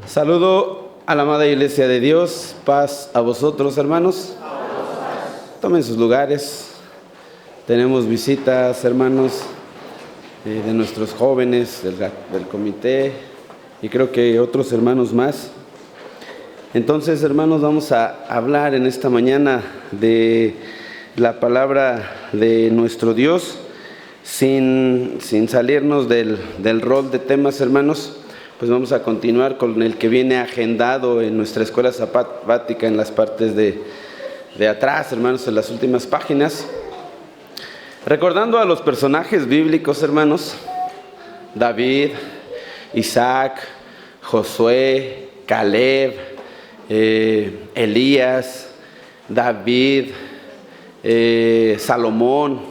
Saludo a la amada Iglesia de Dios, paz a vosotros, hermanos. Tomen sus lugares. Tenemos visitas, hermanos, de nuestros jóvenes, del comité, y creo que otros hermanos más. Entonces, hermanos, vamos a hablar en esta mañana de la palabra de nuestro Dios, sin salirnos del rol de temas, hermanos. Pues vamos a continuar con el que viene agendado en nuestra escuela sabática en las partes de atrás, hermanos, en las últimas páginas. Recordando a los personajes bíblicos, hermanos: David, Isaac, Josué, Caleb, Elías, David, Salomón.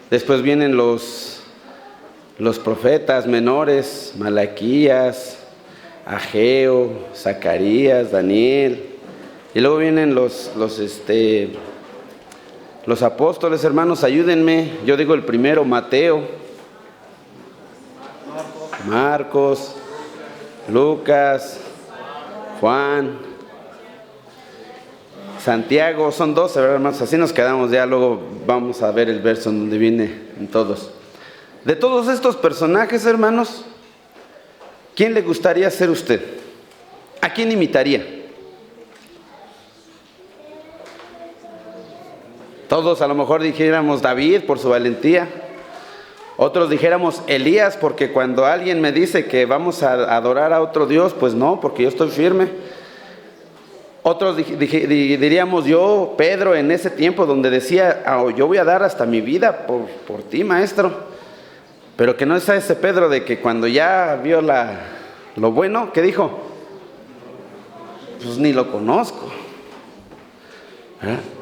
Después vienen los profetas menores: Malaquías, Ageo, Zacarías, Daniel. Y luego vienen los apóstoles, hermanos, ayúdenme. Yo digo el primero: Mateo, Marcos, Lucas, Juan, Santiago. Son 12, ¿verdad, hermanos? Así nos quedamos ya. Luego vamos a ver el verso en donde viene en todos. De todos estos personajes, hermanos, ¿quién le gustaría ser usted? ¿A quién imitaría? Todos a lo mejor dijéramos David por su valentía. Otros dijéramos Elías, porque cuando alguien me dice que vamos a adorar a otro Dios, pues no, porque yo estoy firme. Otros diríamos yo, Pedro, en ese tiempo donde decía: yo voy a dar hasta mi vida por ti, maestro. Pero que no es ese Pedro de que cuando ya vio lo bueno, ¿qué dijo? Pues ni lo conozco.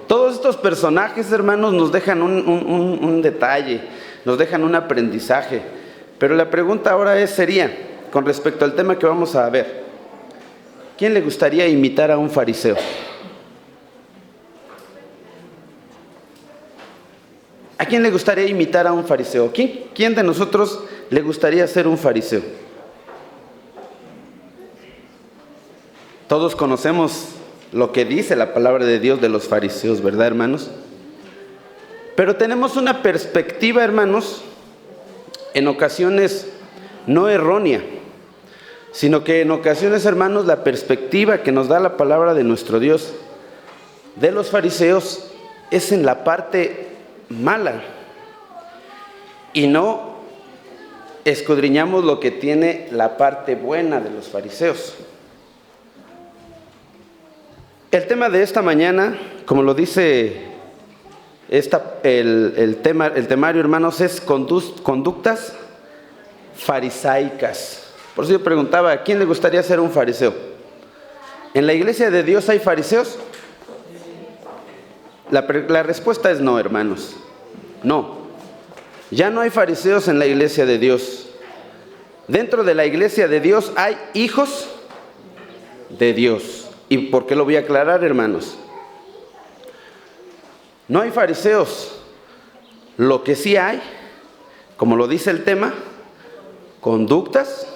Todos estos personajes, hermanos, nos dejan un detalle, nos dejan un aprendizaje. Pero la pregunta ahora sería, con respecto al tema que vamos a ver: ¿quién le gustaría imitar a un fariseo? ¿A quién le gustaría imitar a un fariseo? ¿Quién de nosotros le gustaría ser un fariseo? Todos conocemos lo que dice la palabra de Dios de los fariseos, ¿verdad, hermanos? Pero tenemos una perspectiva, hermanos, en ocasiones no errónea, sino que en ocasiones, hermanos, la perspectiva que nos da la palabra de nuestro Dios de los fariseos es en la parte mala, y no escudriñamos lo que tiene la parte buena de los fariseos. El tema de esta mañana, como lo dice el temario, hermanos, es conductas farisaicas. Por eso yo preguntaba: ¿a quién le gustaría ser un fariseo? ¿En la iglesia de Dios hay fariseos? La respuesta es no, hermanos. No. Ya no hay fariseos en la iglesia de Dios. Dentro de la iglesia de Dios hay hijos de Dios. ¿Y por qué lo voy a aclarar, hermanos? No hay fariseos. Lo que sí hay, como lo dice el tema, conductas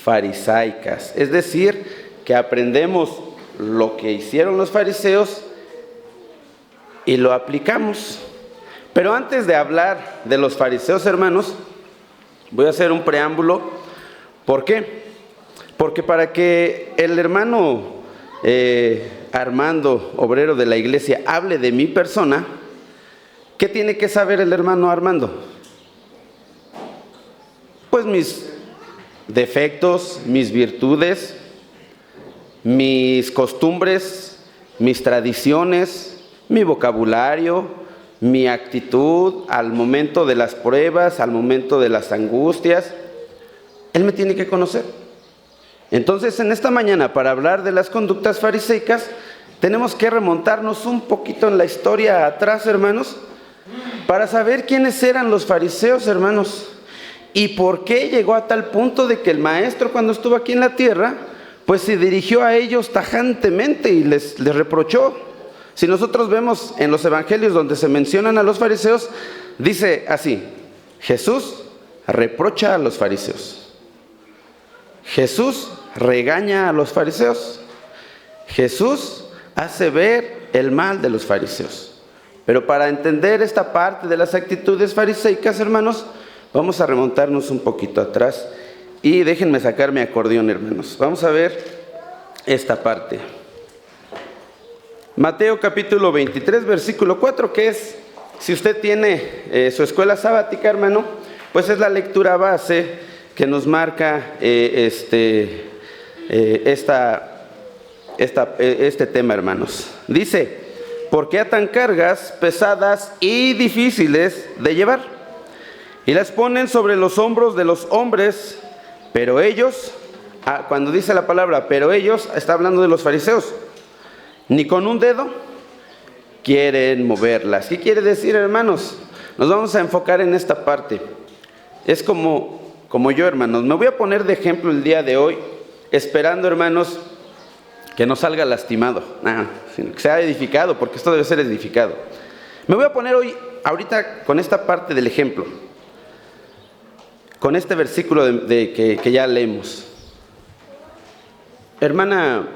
farisaicas. Es decir, que aprendemos lo que hicieron los fariseos y lo aplicamos. Pero antes de hablar de los fariseos, hermanos, voy a hacer un preámbulo. ¿Por qué? Porque para que el hermano Armando, obrero de la iglesia, hable de mi persona, ¿qué tiene que saber el hermano Armando? Pues mis defectos, mis virtudes, mis costumbres, mis tradiciones, mi vocabulario, mi actitud al momento de las pruebas, al momento de las angustias. Él me tiene que conocer. Entonces, en esta mañana, para hablar de las conductas fariseicas, tenemos que remontarnos un poquito en la historia atrás, hermanos, para saber quiénes eran los fariseos, hermanos, y por qué llegó a tal punto de que el maestro, cuando estuvo aquí en la tierra, pues se dirigió a ellos tajantemente y les reprochó. Si nosotros vemos en los evangelios donde se mencionan a los fariseos, Dice así: Jesús reprocha a los fariseos. Jesús regaña a los fariseos. Jesús hace ver el mal de los fariseos. Pero para entender esta parte de las actitudes fariseicas, hermanos, vamos a remontarnos un poquito atrás. Y déjenme sacar mi acordeón, hermanos. Vamos a ver esta parte. Mateo capítulo 23, versículo 4, que es, si usted tiene su escuela sabática, hermano, pues es la lectura base que nos marca este tema, hermanos. Dice: ¿por qué atan cargas pesadas y difíciles de llevar? Y las ponen sobre los hombros de los hombres, pero ellos, cuando dice la palabra pero ellos, está hablando de los fariseos, ni con un dedo quieren moverlas. ¿Qué quiere decir, hermanos? Nos vamos a enfocar en esta parte. Es como yo, hermanos. Me voy a poner de ejemplo el día de hoy, esperando, hermanos, que no salga lastimado, sino que sea edificado, porque esto debe ser edificado. Me voy a poner ahorita con esta parte del ejemplo, con este versículo que ya leemos. Hermana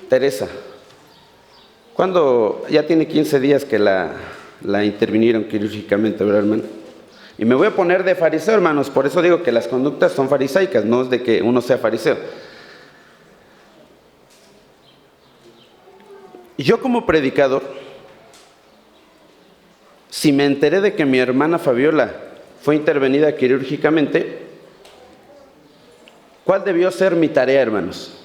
Teresa, cuando ya tiene 15 días que la intervinieron quirúrgicamente, ¿verdad, hermano? Y me voy a poner de fariseo, hermanos, por eso digo que las conductas son farisaicas, no es de que uno sea fariseo. Yo como predicador, si me enteré de que mi hermana Fabiola fue intervenida quirúrgicamente, ¿cuál debió ser mi tarea, hermanos?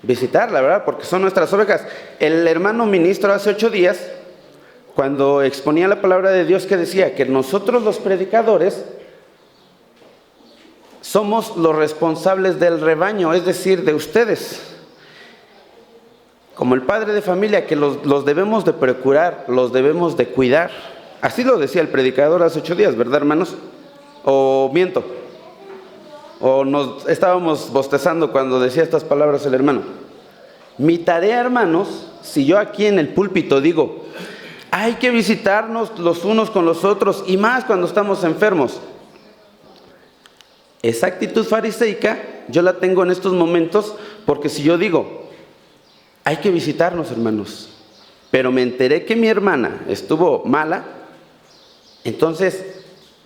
Visitarla, ¿verdad? Porque son nuestras ovejas. El hermano ministro hace 8 días, cuando exponía la palabra de Dios, que decía que nosotros los predicadores somos los responsables del rebaño, es decir, de ustedes. Como el padre de familia, que los debemos de procurar, los debemos de cuidar. Así lo decía el predicador hace 8 días, ¿verdad, hermanos? ¿O miento? ¿O nos estábamos bostezando cuando decía estas palabras el hermano? Mi tarea, hermanos, si yo aquí en el púlpito digo, hay que visitarnos los unos con los otros, y más cuando estamos enfermos, esa actitud fariseica yo la tengo en estos momentos, porque si yo digo, hay que visitarnos, hermanos, pero me enteré que mi hermana estuvo mala, entonces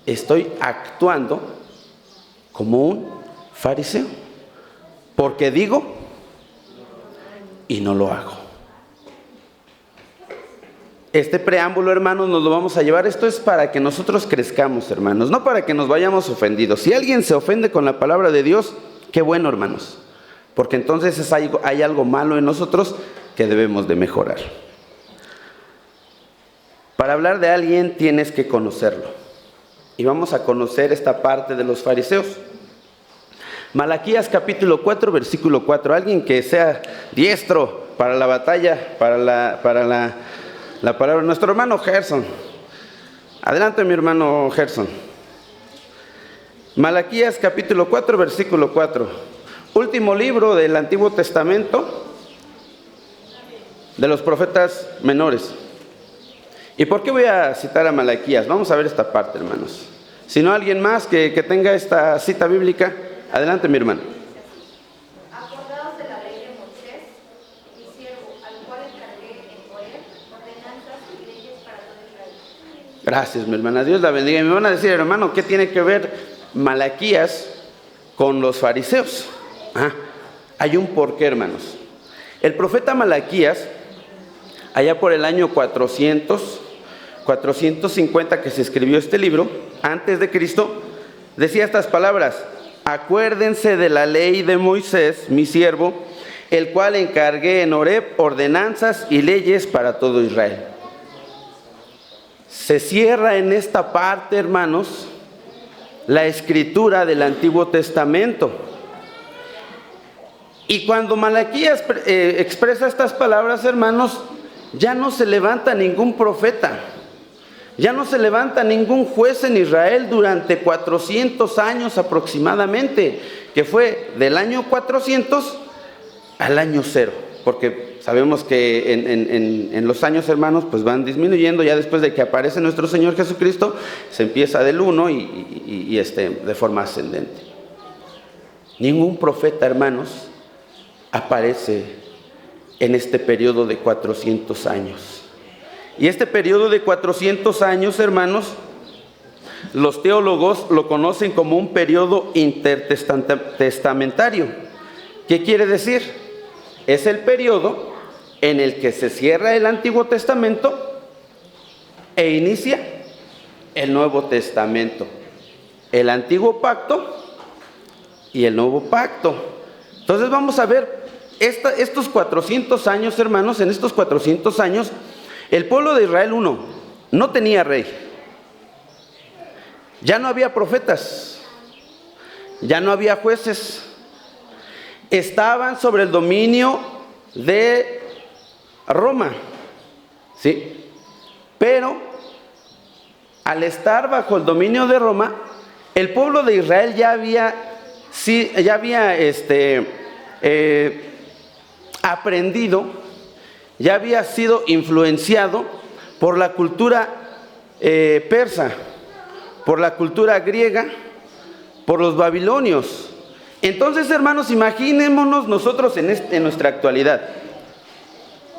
estoy actuando como un fariseo, porque digo y no lo hago. Este preámbulo, hermanos, nos lo vamos a llevar. Esto es para que nosotros crezcamos, hermanos, no para que nos vayamos ofendidos. Si alguien se ofende con la palabra de Dios, qué bueno, hermanos, porque entonces hay algo malo en nosotros que debemos de mejorar. Para hablar de alguien tienes que conocerlo. Y vamos a conocer esta parte de los fariseos. Malaquías capítulo 4, versículo 4. Alguien que sea diestro para la batalla, para la palabra. Nuestro hermano Gerson. Adelante, mi hermano Gerson. Malaquías capítulo 4, versículo 4. Último libro del Antiguo Testamento de los profetas menores. ¿Y por qué voy a citar a Malaquías? Vamos a ver esta parte, hermanos. Si no, alguien más que tenga esta cita bíblica, adelante, mi hermano. Acordaos de la ley de Moisés, mi siervo, al cual encargué en poder ordenanzas y leyes para todo Israel. Gracias, mi hermana. Dios la bendiga. Y me van a decir, hermano, ¿qué tiene que ver Malaquías con los fariseos? Hay un porqué, hermanos. El profeta Malaquías, allá por el año 450 que se escribió este libro, antes de Cristo, decía estas palabras: acuérdense de la ley de Moisés, mi siervo, el cual encargué en Horeb ordenanzas y leyes para todo Israel. Se cierra en esta parte, hermanos, la escritura del Antiguo Testamento. Y cuando Malaquías expresa estas palabras, hermanos, ya no se levanta ningún profeta, ya no se levanta ningún juez en Israel durante 400 años aproximadamente, que fue del año 400 al año 0. porque sabemos que en los años, hermanos, pues van disminuyendo. Ya después de que aparece nuestro Señor Jesucristo, se empieza del 1 de forma ascendente. Ningún profeta, hermanos, aparece en este periodo de 400 años. Y este periodo de 400 años, hermanos, los teólogos lo conocen como un periodo intertestamentario. ¿Qué quiere decir? Es el periodo en el que se cierra el Antiguo Testamento e inicia el Nuevo Testamento. El Antiguo Pacto y el Nuevo Pacto. Entonces vamos a ver estos 400 años, hermanos. En estos 400 años, el pueblo de Israel, no tenía rey. Ya no había profetas. Ya no había jueces. Estaban sobre el dominio de Roma, ¿sí? Pero al estar bajo el dominio de Roma, el pueblo de Israel ya había aprendido, ya había sido influenciado por la cultura persa, por la cultura griega, por los babilonios. Entonces, hermanos, imaginémonos nosotros en nuestra actualidad.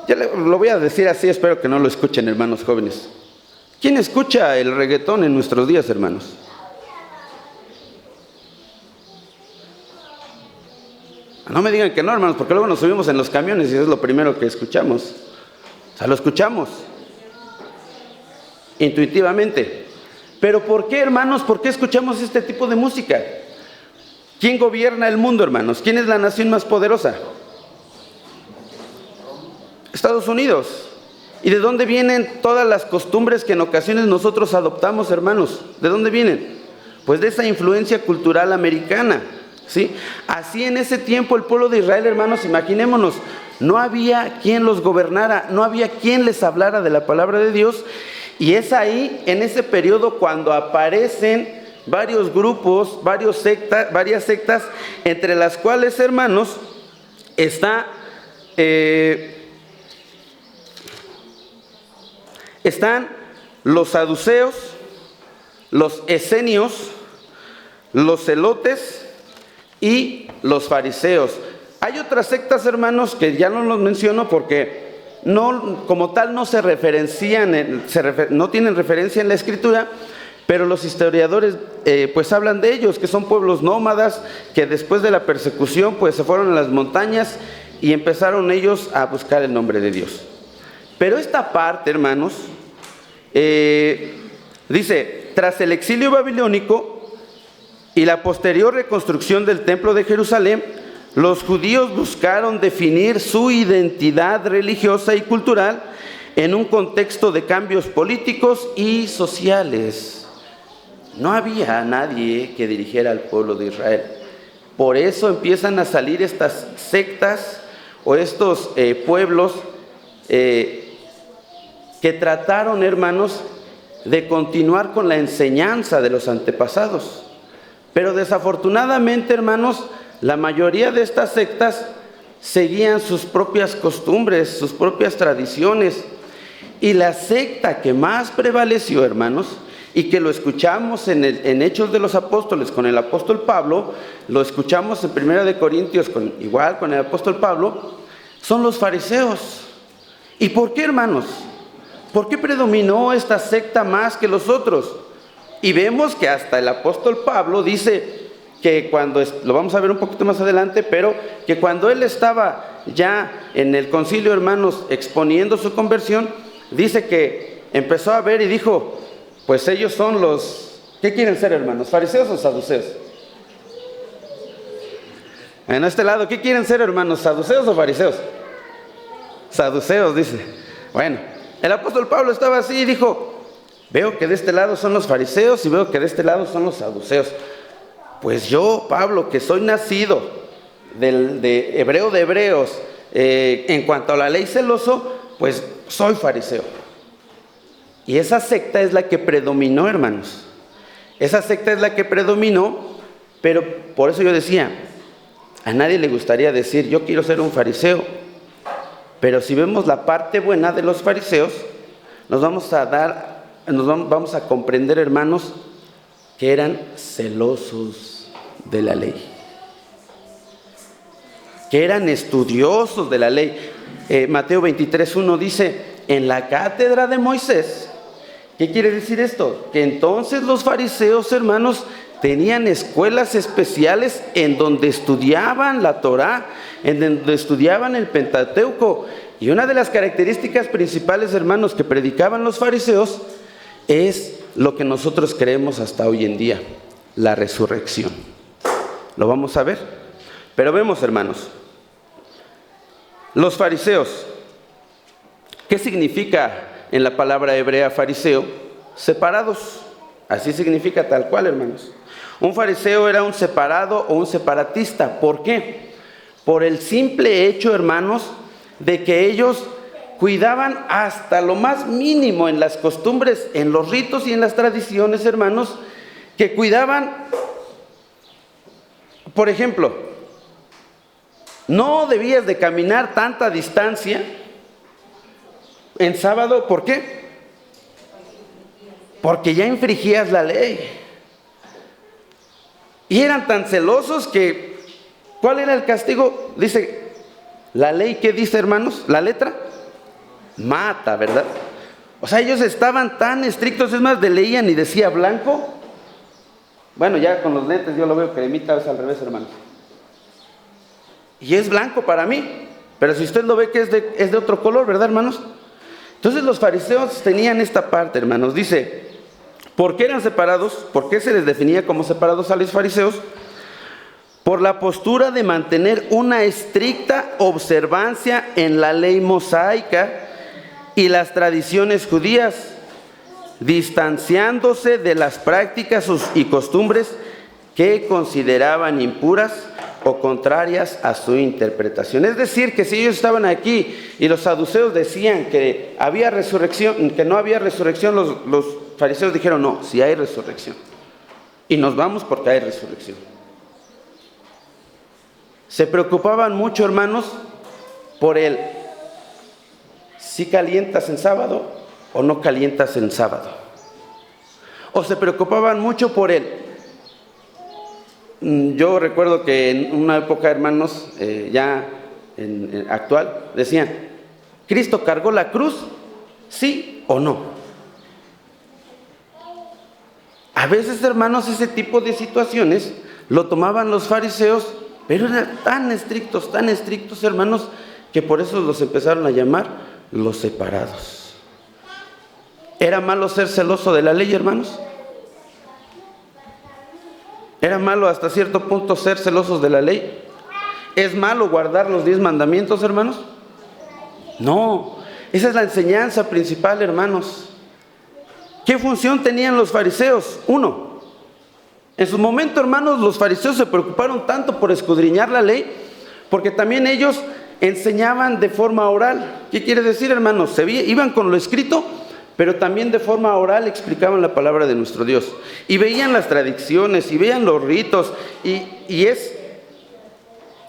Ya lo voy a decir así, espero que no lo escuchen, hermanos jóvenes. ¿Quién escucha el reggaetón en nuestros días, hermanos? No me digan que no, hermanos, porque luego nos subimos en los camiones y es lo primero que escuchamos. O sea, lo escuchamos intuitivamente. Pero ¿por qué, hermanos? ¿Por qué escuchamos este tipo de música? ¿Quién gobierna el mundo, hermanos? ¿Quién es la nación más poderosa? Estados Unidos. ¿Y de dónde vienen todas las costumbres que en ocasiones nosotros adoptamos, hermanos? ¿De dónde vienen? Pues de esa influencia cultural americana, ¿sí? Así en ese tiempo el pueblo de Israel, hermanos, imaginémonos, no había quien los gobernara, no había quien les hablara de la palabra de Dios. Y es ahí, en ese periodo, cuando aparecen varios grupos, varias sectas, entre las cuales, hermanos, están los saduceos, los esenios, los celotes y los fariseos. Hay otras sectas, hermanos, que ya no los menciono porque como tal no se referencian, no tienen referencia en la Escritura. Pero los historiadores pues hablan de ellos, que son pueblos nómadas, que después de la persecución pues se fueron a las montañas y empezaron ellos a buscar el nombre de Dios. Pero esta parte, hermanos, dice, tras el exilio babilónico y la posterior reconstrucción del templo de Jerusalén, los judíos buscaron definir su identidad religiosa y cultural en un contexto de cambios políticos y sociales. No había nadie que dirigiera al pueblo de Israel. Por eso empiezan a salir estas sectas o estos pueblos que trataron, hermanos, de continuar con la enseñanza de los antepasados. Pero desafortunadamente, hermanos, la mayoría de estas sectas seguían sus propias costumbres, sus propias tradiciones. Y la secta que más prevaleció, hermanos, y que lo escuchamos en Hechos de los Apóstoles con el apóstol Pablo, lo escuchamos en 1 Corintios con el apóstol Pablo, son los fariseos. ¿Y por qué, hermanos? ¿Por qué predominó esta secta más que los otros? Y vemos que hasta el apóstol Pablo dice que lo vamos a ver un poquito más adelante, pero que cuando él estaba ya en el concilio, hermanos, exponiendo su conversión, dice que empezó a ver y dijo, pues ellos son ¿qué quieren ser, hermanos? ¿Fariseos o saduceos? En este lado, ¿qué quieren ser, hermanos? ¿Saduceos o fariseos? Saduceos, dice. Bueno, el apóstol Pablo estaba así y dijo, veo que de este lado son los fariseos y veo que de este lado son los saduceos. Pues yo, Pablo, que soy nacido de hebreo de hebreos, en cuanto a la ley celoso, pues soy fariseo. Y esa secta es la que predominó, hermanos. Esa secta es la que predominó, pero por eso yo decía, a nadie le gustaría decir, yo quiero ser un fariseo. Pero si vemos la parte buena de los fariseos, vamos a comprender, hermanos, que eran celosos de la ley, que eran estudiosos de la ley. Mateo 23:1 dice, en la cátedra de Moisés. ¿Qué quiere decir esto? Que entonces los fariseos, hermanos, tenían escuelas especiales en donde estudiaban la Torá, en donde estudiaban el Pentateuco. Y una de las características principales, hermanos, que predicaban los fariseos es lo que nosotros creemos hasta hoy en día, la resurrección. Lo vamos a ver. Pero vemos, hermanos, los fariseos. ¿Qué significa en la palabra hebrea fariseo? Separados. Así significa tal cual, hermanos. Un fariseo era un separado o un separatista. ¿Por qué? Por el simple hecho, hermanos, de que ellos cuidaban hasta lo más mínimo en las costumbres, en los ritos y en las tradiciones, hermanos, que cuidaban. Por ejemplo, no debías de caminar tanta distancia en sábado. ¿Por qué? Porque ya infringías la ley. Y eran tan celosos que, ¿cuál era el castigo? Dice, la ley, ¿qué dice, hermanos? La letra mata, ¿verdad? O sea, ellos estaban tan estrictos, es más, leían y decía blanco. Bueno, ya con los lentes yo lo veo cremita, es al revés, hermanos. Y es blanco para mí, pero si usted lo ve que es de otro color, ¿verdad, hermanos? Entonces los fariseos tenían esta parte, hermanos. Dice, ¿por qué eran separados? ¿Por qué se les definía como separados a los fariseos? Por la postura de mantener una estricta observancia en la ley mosaica y las tradiciones judías, distanciándose de las prácticas y costumbres que consideraban impuras o contrarias a su interpretación. Es decir, que si ellos estaban aquí y los saduceos decían que había resurrección, que no había resurrección, los fariseos dijeron, no, sí hay resurrección. Y nos vamos porque hay resurrección. Se preocupaban mucho, hermanos, por el si calientas en sábado o no calientas en sábado. O se preocupaban mucho por él. Yo recuerdo que en una época, hermanos, actual, decían, ¿Cristo cargó la cruz? ¿Sí o no? A veces, hermanos, ese tipo de situaciones lo tomaban los fariseos, pero eran tan estrictos, hermanos, que por eso los empezaron a llamar los separados. ¿Era malo ser celoso de la ley, hermanos? ¿Era malo hasta cierto punto ser celosos de la ley? ¿Es malo guardar los 10 mandamientos, hermanos? No, esa es la enseñanza principal, hermanos. ¿Qué función tenían los fariseos? Uno, en su momento, hermanos, los fariseos se preocuparon tanto por escudriñar la ley, porque también ellos enseñaban de forma oral. ¿Qué quiere decir, hermanos? Iban con lo escrito, pero también de forma oral explicaban la palabra de nuestro Dios. Y veían las tradiciones, y veían los ritos,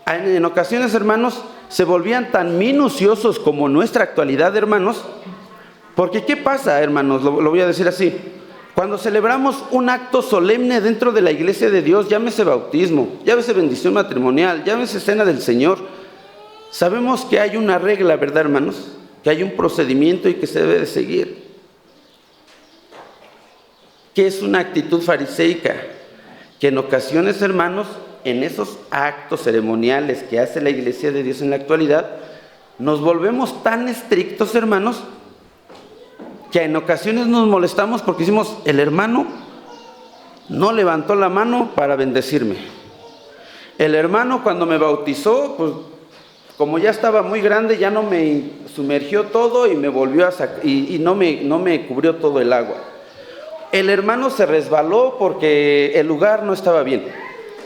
en ocasiones, hermanos, se volvían tan minuciosos como nuestra actualidad, hermanos. Porque ¿qué pasa, hermanos? Lo voy a decir así. Cuando celebramos un acto solemne dentro de la iglesia de Dios, llámese bautismo, llámese bendición matrimonial, llámese cena del Señor, sabemos que hay una regla, ¿verdad, hermanos? Que hay un procedimiento y que se debe de seguir. ¿Qué es una actitud fariseica? Que en ocasiones, hermanos, en esos actos ceremoniales que hace la iglesia de Dios en la actualidad, nos volvemos tan estrictos, hermanos, que en ocasiones nos molestamos porque decimos, el hermano no levantó la mano para bendecirme. El hermano cuando me bautizó, pues como ya estaba muy grande, ya no me sumergió todo y me volvió a sacar, y no me cubrió todo el agua. El hermano se resbaló porque el lugar no estaba bien.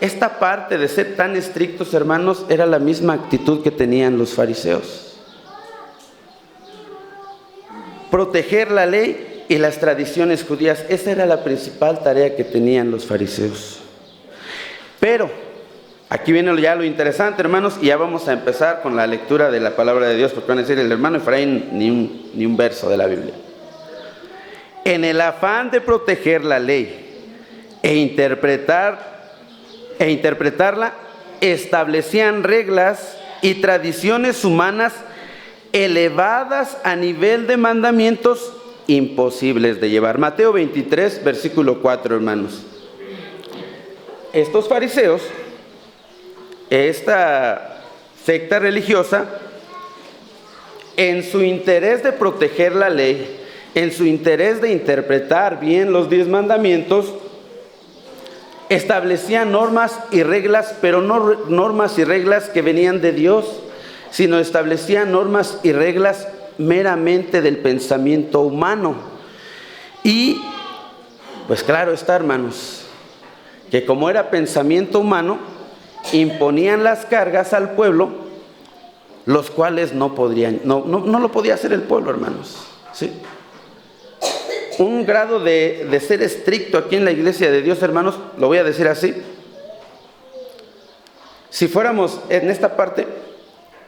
Esta parte de ser tan estrictos, hermanos, era la misma actitud que tenían los fariseos. Proteger la ley y las tradiciones judías, esa era la principal tarea que tenían los fariseos. Pero Aquí viene ya lo interesante, hermanos, y ya vamos a empezar con la lectura de la palabra de Dios, porque van a decir el hermano Efraín ni un verso de la Biblia. En el afán de proteger la ley e interpretarla, establecían reglas y tradiciones humanas elevadas a nivel de mandamientos imposibles de llevar. Mateo 23, versículo 4, hermanos. Estos fariseos, esta secta religiosa, en su interés de proteger la ley, en su interés de interpretar bien los 10 mandamientos, establecían normas y reglas, pero no normas y reglas que venían de Dios, sino establecían normas y reglas meramente del pensamiento humano. Y pues claro está, hermanos, que como era pensamiento humano, imponían las cargas al pueblo, los cuales no lo podía hacer el pueblo, hermanos, ¿sí? Un grado de ser estricto aquí en la iglesia de Dios, hermanos, lo voy a decir así. Si fuéramos en esta parte,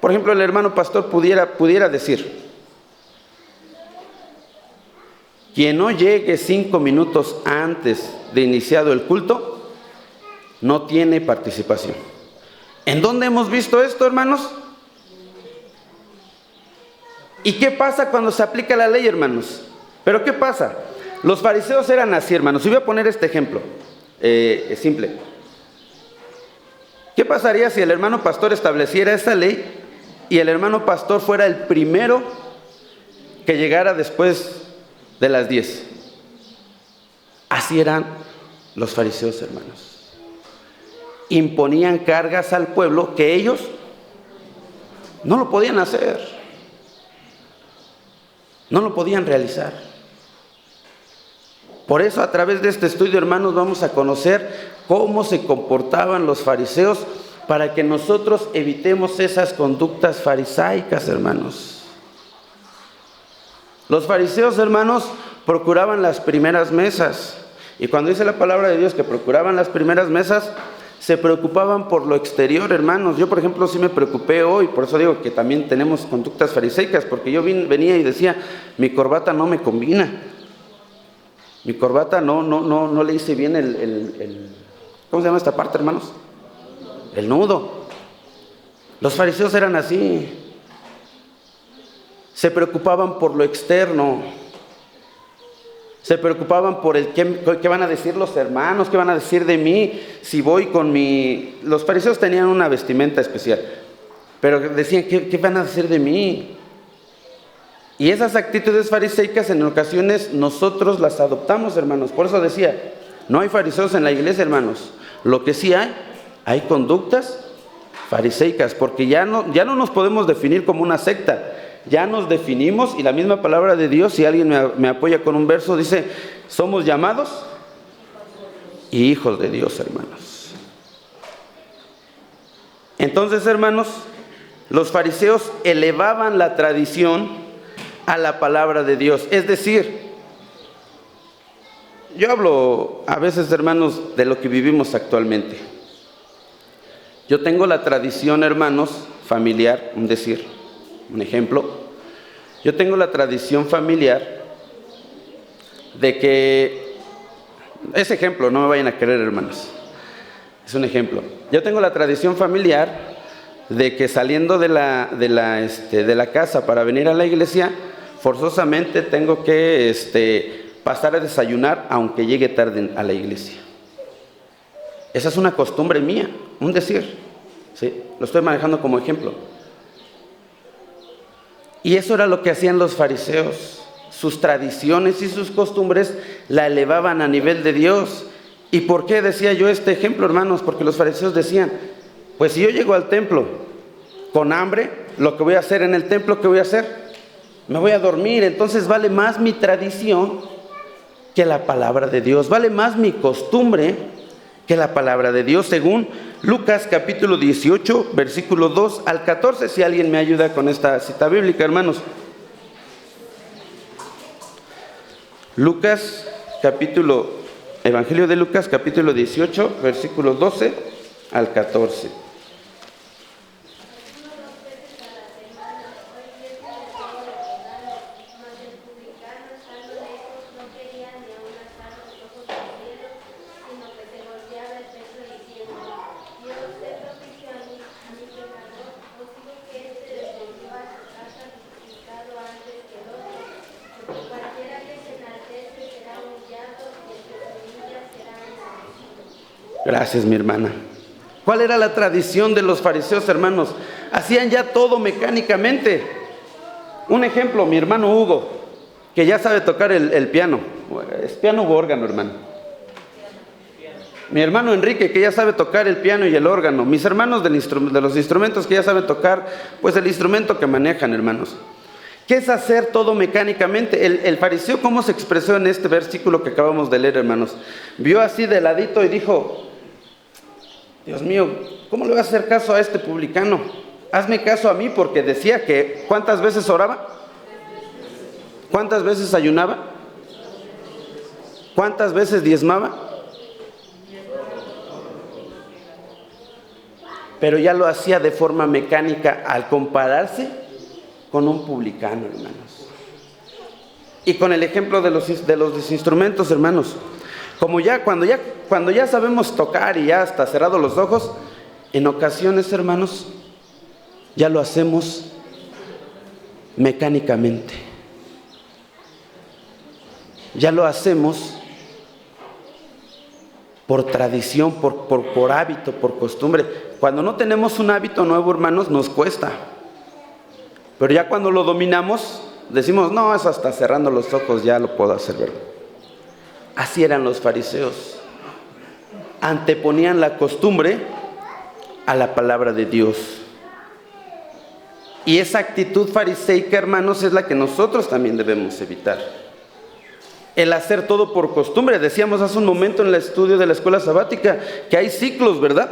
por ejemplo, el hermano pastor pudiera decir: quien no llegue 5 minutos antes de iniciado el culto, no tiene participación. ¿En dónde hemos visto esto, hermanos? ¿Y qué pasa cuando se aplica la ley, hermanos? ¿Pero qué pasa? Los fariseos eran así, hermanos. Y voy a poner este ejemplo simple. ¿Qué pasaría si el hermano pastor estableciera esta ley y el hermano pastor fuera el primero que llegara después de las 10? Así eran los fariseos, hermanos. Imponían cargas al pueblo que ellos no lo podían hacer, no lo podían realizar. Por eso, a través de este estudio, hermanos, vamos a conocer cómo se comportaban los fariseos para que nosotros evitemos esas conductas farisaicas, hermanos. Los fariseos, hermanos, procuraban las primeras mesas. Y cuando dice la palabra de Dios que procuraban las primeras mesas, se preocupaban por lo exterior, hermanos. Yo, por ejemplo, sí me preocupé hoy, por eso digo que también tenemos conductas fariseicas, porque yo venía y decía: mi corbata no me combina. Mi corbata no le hice bien ¿cómo se llama esta parte, hermanos? El nudo. Los fariseos eran así. Se preocupaban por lo externo. Se preocupaban por qué van a decir los hermanos, qué van a decir de mí si voy con mi... Los fariseos tenían una vestimenta especial, pero decían: ¿qué van a decir de mí? Y esas actitudes fariseicas en ocasiones nosotros las adoptamos, hermanos. Por eso decía, no hay fariseos en la iglesia, hermanos. Lo que sí hay conductas fariseicas, porque ya no nos podemos definir como una secta. Ya nos definimos, y la misma palabra de Dios, si alguien me apoya con un verso, dice: somos llamados y hijos de Dios, hermanos. Entonces, hermanos, los fariseos elevaban la tradición a la palabra de Dios. Es decir, yo hablo a veces, hermanos, de lo que vivimos actualmente. Yo tengo la tradición, hermanos, familiar, un ejemplo. Yo tengo la tradición familiar de que, ese ejemplo, no me vayan a creer, hermanos, es un ejemplo. Yo tengo la tradición familiar de que saliendo de la casa para venir a la iglesia, forzosamente tengo que pasar a desayunar aunque llegue tarde a la iglesia. Esa es una costumbre mía, un decir, ¿sí? Lo estoy manejando como ejemplo. Y eso era lo que hacían los fariseos. Sus tradiciones y sus costumbres la elevaban a nivel de Dios. ¿Y por qué decía yo este ejemplo, hermanos? Porque los fariseos decían: pues si yo llego al templo con hambre, lo que voy a hacer en el templo, ¿qué voy a hacer? Me voy a dormir. Entonces vale más mi tradición que la palabra de Dios. Vale más mi costumbre que la palabra de Dios, según Lucas capítulo 18, versículo 2 al 14, si alguien me ayuda con esta cita bíblica, hermanos. Evangelio de Lucas capítulo 18, versículo 12 al 14. Gracias, mi hermana. ¿Cuál era la tradición de los fariseos, hermanos? Hacían ya todo mecánicamente. Un ejemplo, mi hermano Hugo, que ya sabe tocar el piano. ¿Es piano u órgano, hermano? Mi hermano Enrique, que ya sabe tocar el piano y el órgano. Mis hermanos de los instrumentos, que ya saben tocar, pues el instrumento que manejan, hermanos. ¿Qué es hacer todo mecánicamente? El fariseo, ¿cómo se expresó en este versículo que acabamos de leer, hermanos? Vio así de ladito y dijo: Dios mío, ¿cómo le voy a hacer caso a este publicano? Hazme caso a mí, porque decía que ¿cuántas veces oraba? ¿Cuántas veces ayunaba? ¿Cuántas veces diezmaba? Pero ya lo hacía de forma mecánica al compararse con un publicano, hermanos. Y con el ejemplo de los instrumentos, hermanos. Cuando ya sabemos tocar y ya hasta cerrados los ojos, en ocasiones, hermanos, ya lo hacemos mecánicamente. Ya lo hacemos por tradición, por hábito, por costumbre. Cuando no tenemos un hábito nuevo, hermanos, nos cuesta. Pero ya cuando lo dominamos, decimos: no, eso hasta cerrando los ojos ya lo puedo hacer, ¿verdad? Así eran los fariseos. Anteponían la costumbre a la palabra de Dios. Y esa actitud fariseica, hermanos, es la que nosotros también debemos evitar. El hacer todo por costumbre. Decíamos hace un momento en el estudio de la escuela sabática que hay ciclos, ¿verdad?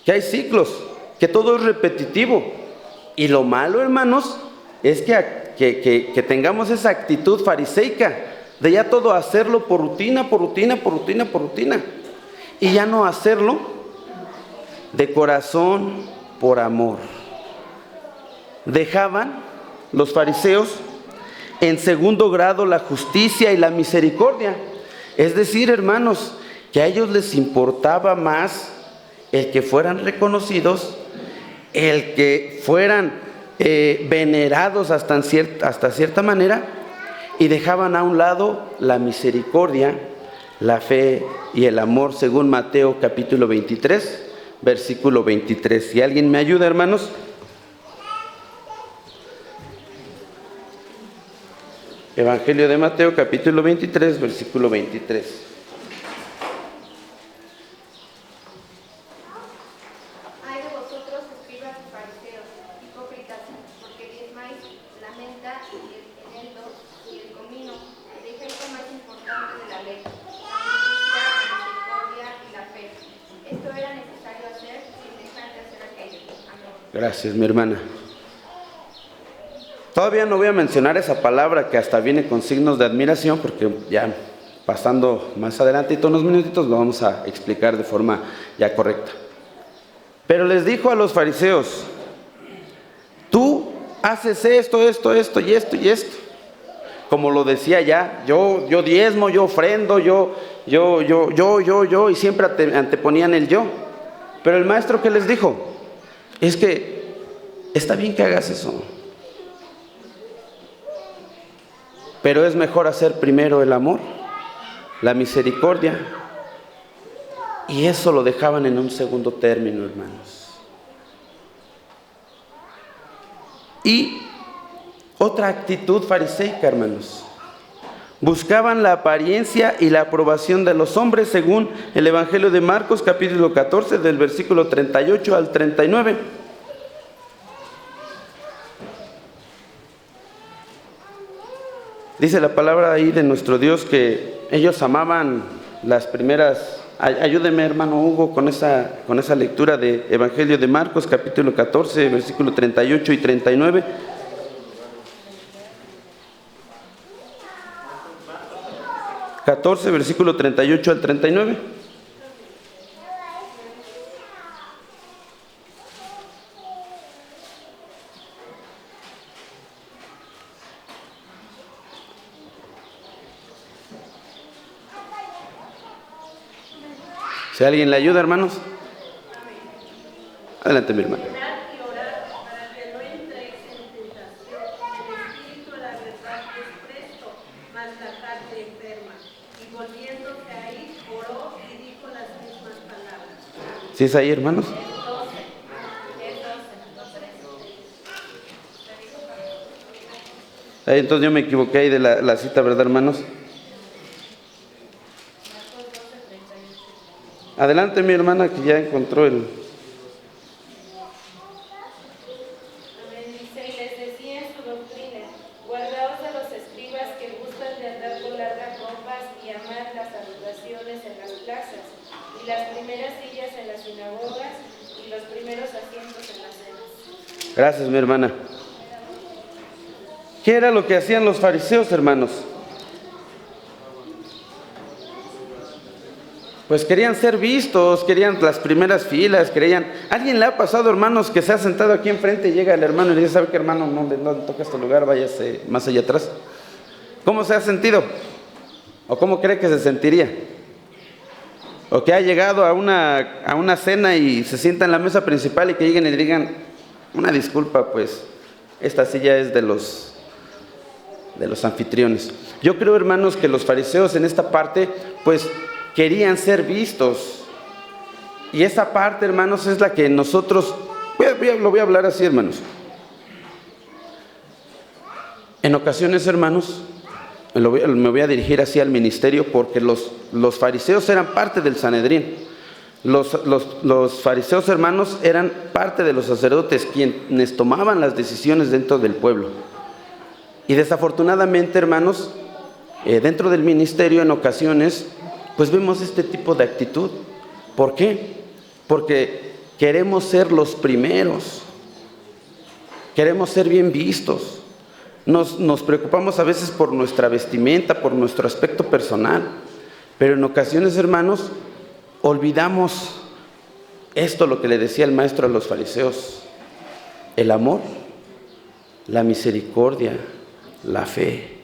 Que hay ciclos, que todo es repetitivo. Y lo malo, hermanos, es que tengamos esa actitud fariseica de ya todo hacerlo por rutina, por rutina, por rutina, por rutina. Y ya no hacerlo de corazón, por amor. Dejaban los fariseos en segundo grado la justicia y la misericordia. Es decir, hermanos, que a ellos les importaba más el que fueran reconocidos, el que fueran venerados hasta cierta manera, y dejaban a un lado la misericordia, la fe y el amor, según Mateo capítulo 23, versículo 23. Si alguien me ayuda, hermanos. Evangelio de Mateo capítulo 23, versículo 23. Ay de vosotros, escribas y fariseos, hipócritas, porque diezmáis la menta y el eneldo y el comino, y dejáis lo más importante de la ley, la justicia, la misericordia y la fe. Esto era necesario hacer sin dejar de hacer aquello. Amén. Gracias, mi hermana. Todavía no voy a mencionar esa palabra que hasta viene con signos de admiración, porque ya pasando más adelante unos minutitos lo vamos a explicar de forma ya correcta. Pero les dijo a los fariseos: tú haces esto y esto y esto. Como lo decía ya, yo diezmo, yo ofrendo, yo, y siempre anteponían el yo. Pero el maestro, ¿qué les dijo? Es que está bien que hagas eso, pero es mejor hacer primero el amor, la misericordia, y eso lo dejaban en un segundo término, hermanos. Y otra actitud fariseica, hermanos: buscaban la apariencia y la aprobación de los hombres, según el Evangelio de Marcos capítulo 14, del versículo 38 al 39. Dice la palabra ahí de nuestro Dios que ellos amaban las primeras. Ayúdeme, hermano Hugo, con esa lectura de Evangelio de Marcos, capítulo 14, versículo 38 y 39. Versículo 38 al 39. Si alguien le ayuda, hermanos. Adelante, mi hermano. Velar y orar para que no entréis en tentación. El espíritu a la verdad es presto, mas la carne enferma. Y volviéndose a ir, oró y dijo las mismas palabras. ¿Sí es ahí, hermanos? Ahí, entonces yo me equivoqué ahí de la cita, ¿verdad, hermanos? Adelante, mi hermana, que ya encontró el... Dice, y les decía en su doctrina: guardaos de los escribas que gustan de andar con largas ropas y amar las salutaciones en las plazas, y las primeras sillas en las sinagogas, y los primeros asientos en las cenas. Gracias, mi hermana. ¿Qué era lo que hacían los fariseos, hermanos? Pues querían ser vistos, querían las primeras filas, querían... ¿Alguien le ha pasado, hermanos, que se ha sentado aquí enfrente y llega el hermano y le dice: ¿sabe qué, hermano? No toca este lugar, váyase más allá atrás? ¿Cómo se ha sentido? ¿O cómo cree que se sentiría? ¿O que ha llegado a una cena y se sienta en la mesa principal y que lleguen y le digan: una disculpa, pues esta silla es de los anfitriones? Yo creo, hermanos, que los fariseos en esta parte, pues, querían ser vistos. Y esa parte, hermanos, es la que nosotros... lo voy a hablar así, hermanos. En ocasiones, hermanos, me voy a dirigir así al ministerio, porque los fariseos eran parte del Sanedrín. Los fariseos, hermanos, eran parte de los sacerdotes, quienes tomaban las decisiones dentro del pueblo. Y desafortunadamente, hermanos, dentro del ministerio en ocasiones, pues vemos este tipo de actitud. ¿Por qué? Porque queremos ser los primeros, queremos ser bien vistos, nos preocupamos a veces por nuestra vestimenta, por nuestro aspecto personal, pero en ocasiones, hermanos, olvidamos esto, lo que le decía el maestro a los fariseos: el amor, la misericordia, la fe.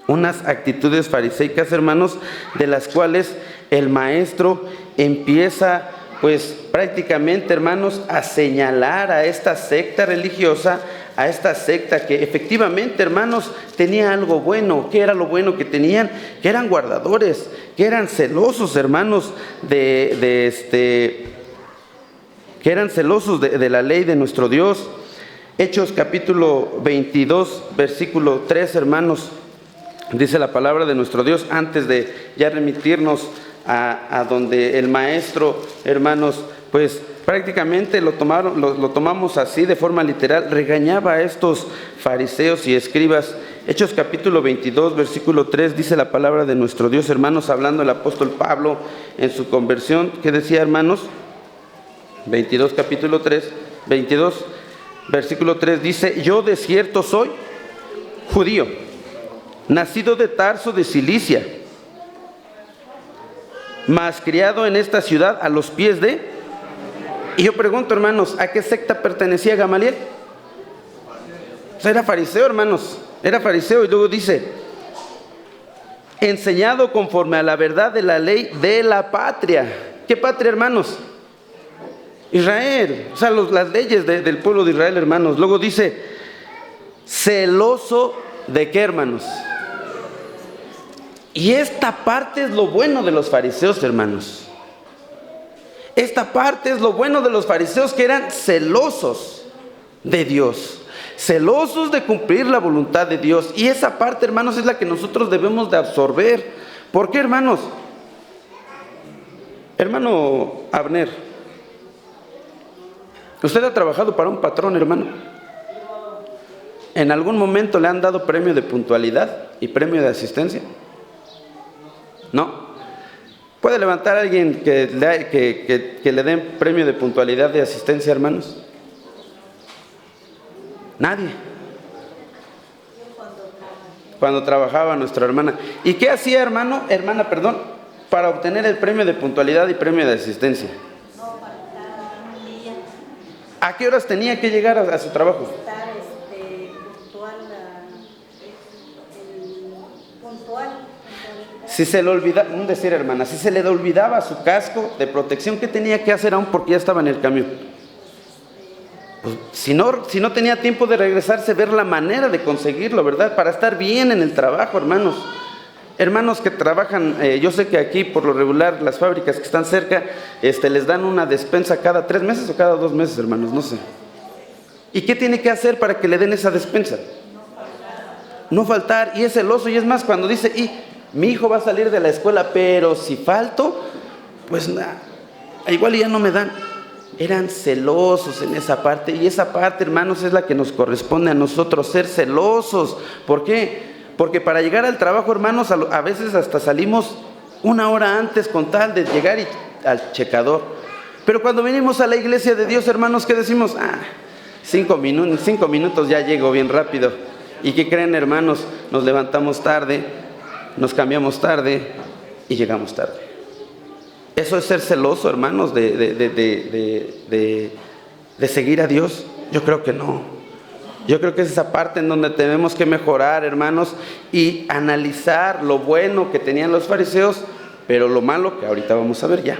Unas actitudes fariseicas, hermanos, de las cuales el maestro empieza, pues prácticamente, hermanos, a señalar a esta secta religiosa, a esta secta que efectivamente, hermanos, tenía algo bueno. ¿Qué era lo bueno que tenían? Que eran guardadores, que eran celosos, hermanos, que eran celosos de la ley de nuestro Dios. Hechos capítulo 22, versículo 3, hermanos. Dice la palabra de nuestro Dios, antes de ya remitirnos a donde el maestro, hermanos, pues prácticamente lo tomamos así de forma literal, regañaba a estos fariseos y escribas. Hechos capítulo 22, versículo 3, dice la palabra de nuestro Dios, hermanos, hablando el apóstol Pablo en su conversión. ¿Qué decía, hermanos? 22, capítulo 3, 22, versículo 3, dice: yo de cierto soy judío, nacido de Tarso de Cilicia, mas criado en esta ciudad a los pies de... Y yo pregunto, hermanos, ¿a qué secta pertenecía Gamaliel? Pues era fariseo, hermanos, era fariseo. Y luego dice: enseñado conforme a la verdad de la ley de la patria. ¿Qué patria, hermanos? Israel, o sea, las leyes del pueblo de Israel, hermanos. Luego dice: celoso de qué, hermanos. Y esta parte es lo bueno de los fariseos, hermanos. Esta parte es lo bueno de los fariseos, que eran celosos de Dios, celosos de cumplir la voluntad de Dios. Y esa parte, hermanos, es la que nosotros debemos de absorber. ¿Por qué, hermanos? Hermano Abner, ¿usted ha trabajado para un patrón, hermano? ¿En algún momento le han dado premio de puntualidad y premio de asistencia? ¿No? ¿Puede levantar a alguien que le den premio de puntualidad y asistencia, hermanos? Nadie. Cuando trabajaba nuestra hermana. ¿Y qué hacía, hermana, para obtener el premio de puntualidad y premio de asistencia? ¿A qué horas tenía que llegar a su trabajo? Si se le olvidaba, un decir, hermana, si se le olvidaba su casco de protección, ¿qué tenía que hacer aún porque ya estaba en el camión? Pues, si no tenía tiempo de regresarse, ver la manera de conseguirlo, ¿verdad? Para estar bien en el trabajo, hermanos. Hermanos que trabajan, yo sé que aquí por lo regular las fábricas que están cerca, les dan una despensa cada 3 meses o cada 2 meses, hermanos, no sé. ¿Y qué tiene que hacer para que le den esa despensa? No faltar, y es celoso, y es más, cuando dice, mi hijo va a salir de la escuela, pero si falto, pues igual ya no me dan. Eran celosos en esa parte, y esa parte, hermanos, es la que nos corresponde a nosotros, ser celosos. ¿Por qué? Porque para llegar al trabajo, hermanos, a veces hasta salimos 1 hora antes con tal de llegar al checador. Pero cuando venimos a la iglesia de Dios, hermanos, ¿qué decimos? 5 minutos ya llego bien rápido. ¿Y qué creen, hermanos? Nos levantamos tarde, nos cambiamos tarde y llegamos tarde. ¿Eso es ser celoso, hermanos, de seguir a Dios? Yo creo que no. Yo creo que es esa parte en donde tenemos que mejorar, hermanos, y analizar lo bueno que tenían los fariseos, pero lo malo que ahorita vamos a ver ya.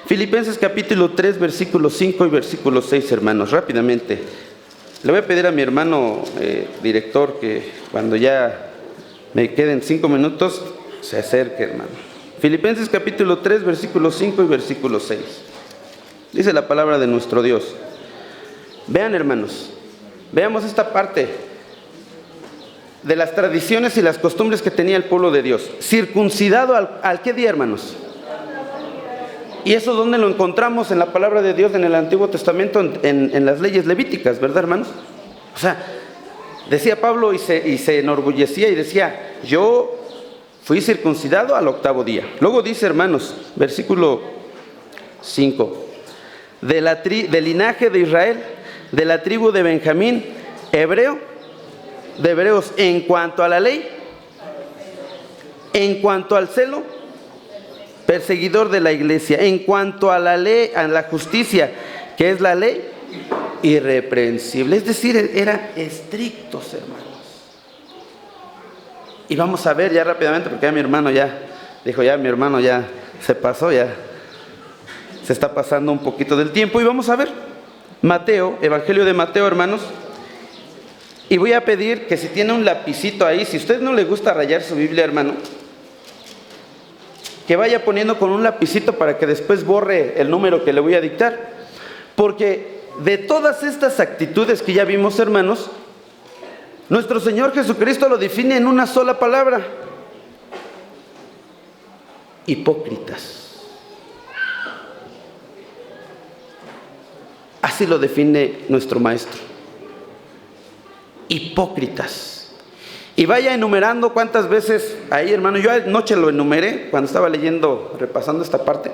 Filipenses capítulo 3, versículo 5 y versículo 6, hermanos, rápidamente. Le voy a pedir a mi hermano director que cuando ya me queden 5 minutos, se acerque, hermano. Filipenses capítulo 3, versículo 5 y versículo 6. Dice la palabra de nuestro Dios. Vean, hermanos, veamos esta parte de las tradiciones y las costumbres que tenía el pueblo de Dios. Circuncidado ¿al qué día, hermanos? ¿Y eso dónde lo encontramos? En la palabra de Dios en el Antiguo Testamento, en las leyes levíticas, ¿verdad, hermanos? O sea, decía Pablo y se enorgullecía y decía, yo fui circuncidado al 8º día. Luego dice, hermanos, versículo 5, del linaje de Israel, de la tribu de Benjamín, hebreo, de hebreos, en cuanto a la ley, en cuanto al celo, perseguidor de la iglesia, en cuanto a la ley, a la justicia, que es la ley, irreprensible. Es decir, eran estrictos, hermanos. Y vamos a ver ya rápidamente, porque ya mi hermano ya se pasó, ya se está pasando un poquito del tiempo, y vamos a ver Mateo, Evangelio de Mateo, hermanos. Y voy a pedir que si tiene un lapicito ahí, si a usted no le gusta rayar su Biblia, hermano, que vaya poniendo con un lapicito para que después borre el número que le voy a dictar. Porque de todas estas actitudes que ya vimos, hermanos, nuestro Señor Jesucristo lo define en una sola palabra: hipócritas. Así lo define nuestro Maestro. Hipócritas. Y vaya enumerando cuántas veces ahí, hermano. Yo anoche lo enumeré cuando estaba repasando esta parte.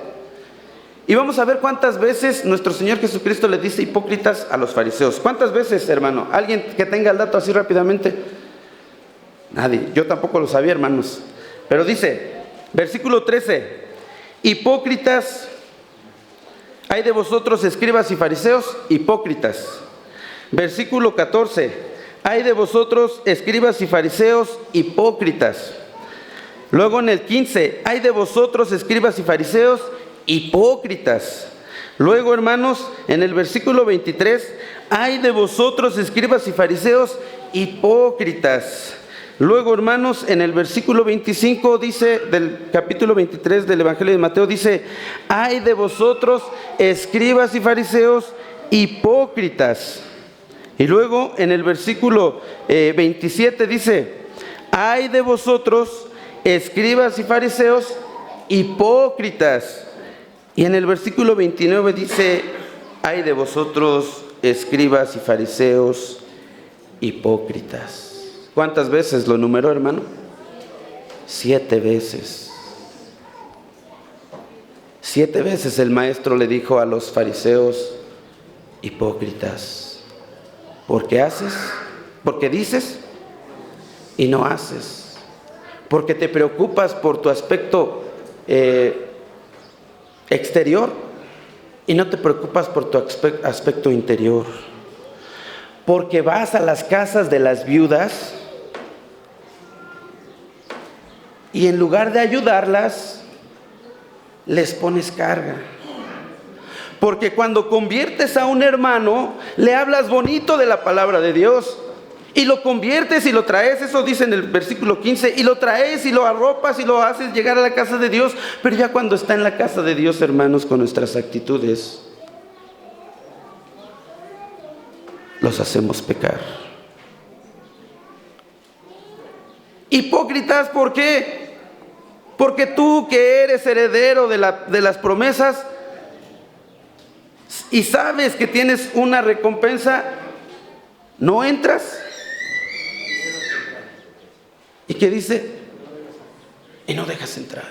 Y vamos a ver cuántas veces nuestro Señor Jesucristo le dice hipócritas a los fariseos. ¿Cuántas veces, hermano? ¿Alguien que tenga el dato así rápidamente? Nadie. Yo tampoco lo sabía, hermanos. Pero dice, versículo 13: hipócritas, hay de vosotros, escribas y fariseos, hipócritas. Versículo 14: hay de vosotros, escribas y fariseos, hipócritas. Luego en el 15: hay de vosotros, escribas y fariseos, hipócritas. Luego, hermanos, en el versículo 23: hay de vosotros, escribas y fariseos, hipócritas. Luego, hermanos, en el versículo 25 dice, del capítulo 23 del Evangelio de Mateo, dice: hay de vosotros, escribas y fariseos, hipócritas. Y luego en el versículo 27 dice: hay de vosotros, escribas y fariseos, hipócritas. Y en el versículo 29 dice: hay de vosotros, escribas y fariseos, hipócritas. ¿Cuántas veces lo numeró, hermano? 7 veces. 7 veces el Maestro le dijo a los fariseos: hipócritas. Porque dices y no haces. Porque te preocupas por tu aspecto exterior y no te preocupas por tu aspecto interior. Porque vas a las casas de las viudas y en lugar de ayudarlas, les pones carga. Porque cuando conviertes a un hermano, le hablas bonito de la palabra de Dios. Y lo conviertes y lo traes, eso dice en el versículo 15, y lo traes y lo arropas y lo haces llegar a la casa de Dios. Pero ya cuando está en la casa de Dios, hermanos, con nuestras actitudes, los hacemos pecar. Hipócritas, ¿por qué? Porque tú que eres heredero de las promesas y sabes que tienes una recompensa, no entras. ¿Y qué dice? Y no dejas entrar.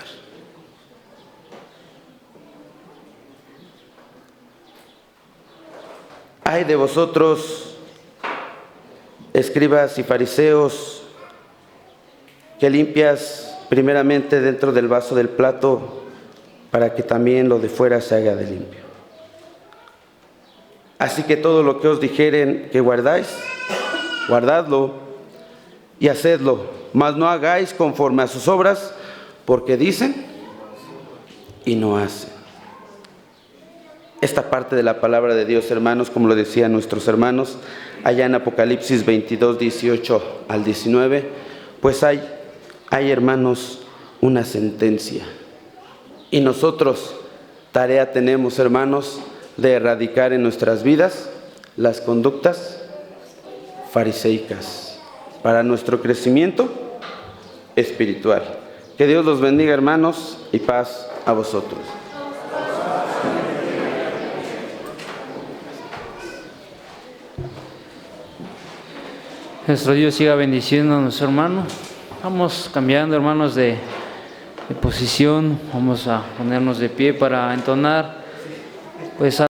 Ay de vosotros, escribas y fariseos, que limpias primeramente dentro del vaso del plato, para que también lo de fuera se haga de limpio. Así que todo lo que os dijeren que guardáis, guardadlo y hacedlo, mas no hagáis conforme a sus obras, porque dicen y no hacen. Esta parte de la palabra de Dios, hermanos, como lo decían nuestros hermanos, allá en Apocalipsis 22, 18 al 19, pues hay, hermanos, una sentencia. Y nosotros, tarea tenemos, hermanos, de erradicar en nuestras vidas las conductas fariseicas para nuestro crecimiento espiritual. Que Dios los bendiga, hermanos, y paz a vosotros. Nuestro Dios siga bendiciendo a nuestro hermano. Vamos cambiando, hermanos, de posición. Vamos a ponernos de pie para entonar, pues,